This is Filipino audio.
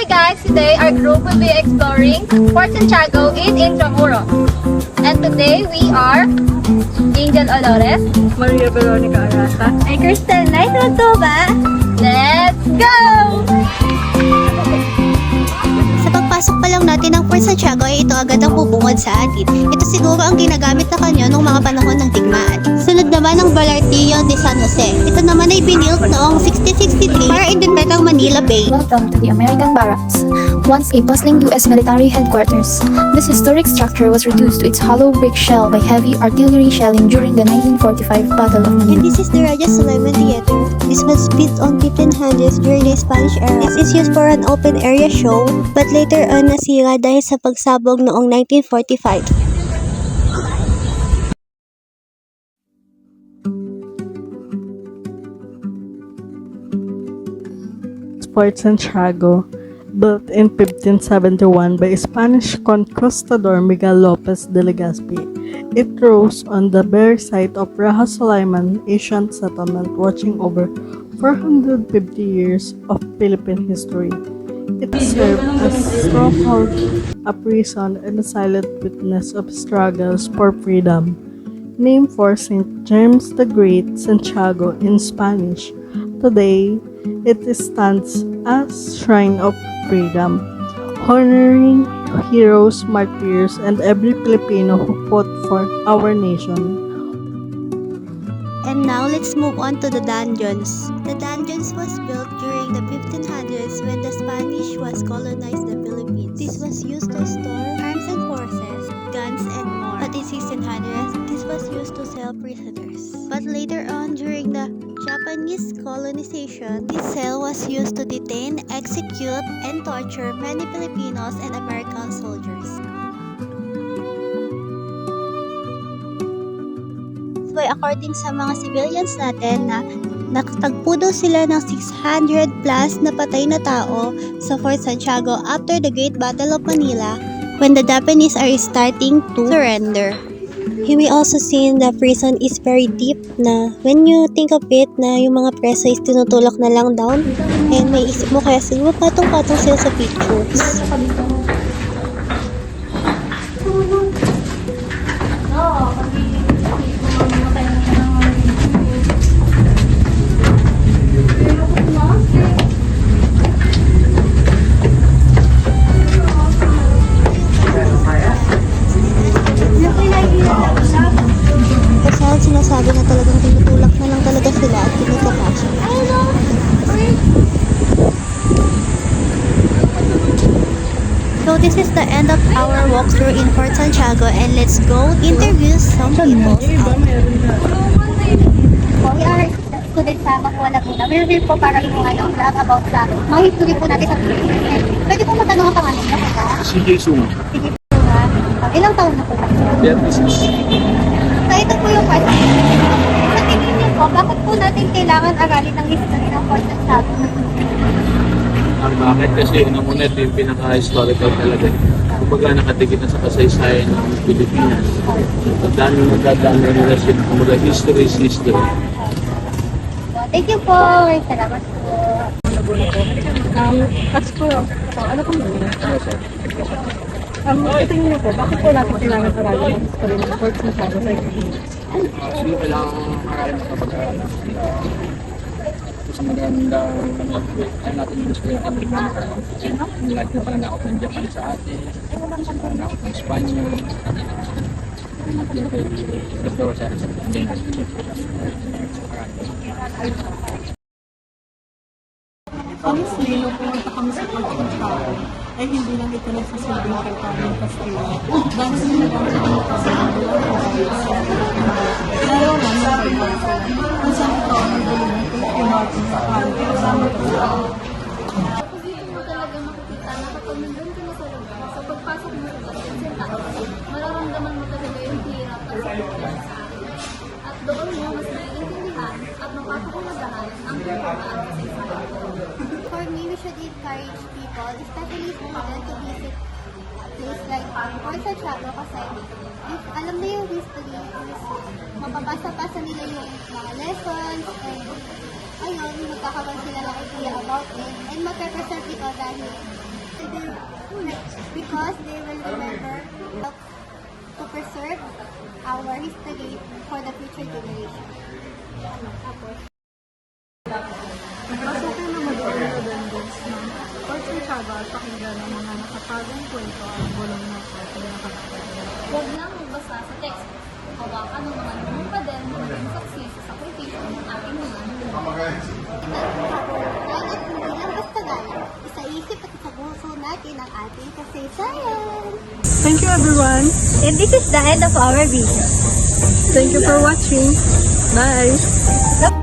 Hi guys, today our group will be exploring Fort Santiago in Intramuros. And today we are Angel Olores, Maria Veronica Arata. and Kristen Nice Magtuba. Let's go! Sa pagpasok pa lang natin ng Fort Santiago ay ito agad ang bubungad sa atin. Ito siguro ang ginagamit na kanyo noong mga panahon ng digmaan. Sunod naman ang Balartillo de San Jose. Ito naman ay binilt noong 1663 para independent ng Manila Bay. Welcome to the American Barracks, once a bustling U.S. military headquarters. This historic structure was reduced to its hollow brick shell by heavy artillery shelling during the 1945 Battle of And Manila. this is the Raja Sulaiman Theater. This was built on 1500s during the Spanish era. This is used for an open area show, but later on nasira dahil sa pagsabog noong 1945. Fort Santiago, built in 1571 by Spanish conquistador Miguel Lopez de Legazpi. It rose on the bare site of Raja Sulaiman ancient settlement watching over 450 years of Philippine history. It served as stronghold, a prison, and a silent witness of struggles for freedom. Named for St. James the Great Santiago in Spanish, today it stands as Shrine of Freedom, honoring heroes, martyrs, and every Filipino who fought for our nation. And now let's move on to the dungeons. The dungeons was built during the 1500s when the Spanish was colonized the Philippines. This was used to store arms and forces, guns and more. But in 1600s, this was used to sell prisoners. But later on during the Japanese colonization, this cell was used to detain, execute, and torture many Filipinos and American soldiers. So, according sa mga civilians natin na nakatagpo daw sila ng 600 plus na patay na tao sa Fort Santiago after the Great Battle of Manila when the Japanese are starting to surrender. You may also see the prison is very deep na when you think of it na yung mga preso is tinutulak na lang down and may isip mo kaya siguro patong-patong sila sa pictures. Kasi sinasabi na talagang tinutulak na lang talaga sila at tinutulak. So this is the end of our walkthrough in Fort Santiago and let's go interview some people. We are students sa Makuha Laguna. We're here po para yung vlog about sa mga history po natin sa Philippines. Pwede po matanong ang pangalan niyo po ba? Si Jason. Sige po nga. Ilang taon na po ba? So ito po yung question. Sa tingin niyo po, bakit po natin kailangan aralin ang history ng Fort Santiago? Bakit? Kasi una muna ito yung pinaka-historical talaga. Kumbaga nakatigit na sa kasaysayan ng Pilipinas. Ang dami nila siya. Kumbaga history is history. Thank you po. Salamat po. Ano po muna? Tingin niyo po, bakit po natin kailangan aralin ang history ng Fort Santiago sa Actually, kailangan marami makapag-aaral. Kasi magandang ay natin yung gusto yung lahat na pananakot ng Japan sa atin, pananakot ng Spanya, gusto ko sa Pilipinas. Honestly, nung pumunta kami sa Fort Santiago, ay hindi lang ito nagsasilbing Cartagena Castilla. Dahil sila lang kasi ang bulang lalo na sa Pilipinas. Kung saan ito ang nagulong ng Filipino sa kanto kasama ko sa Dito mo talaga makikita na kapag nandun ka na sa lugar, sa pagpasok mo sa tao, mararamdaman mo talaga yung hirap at sakit. At doon mo mas naiintindihan at mapapakulagahan ang pagkakaan sa society. For me, we should encourage people, especially students, to visit a place like Fort Santiago kasi if alam na yung history, mapabasa-basa nila yung mga lessons and ayun, magkakaroon sila ng idea about it and mag-represent ito dahil because they will remember to preserve our history for the future generation. Tapos, Mas okay na mag-order din guys ng Fort Santiago at pakinggan ng mga nakatagong kwento ang bulong ng ating nakakatagal. Huwag lang magbasa sa text. Hawakan ng mga numpa din na maging saksi sa sakripisyo ng ating mga numpa. dahil at hindi lang basta galang, isa-isip at sa puso natin ang ating kasaysayan. Thank you everyone. And this is the end of our video. Thank you for watching. Bye.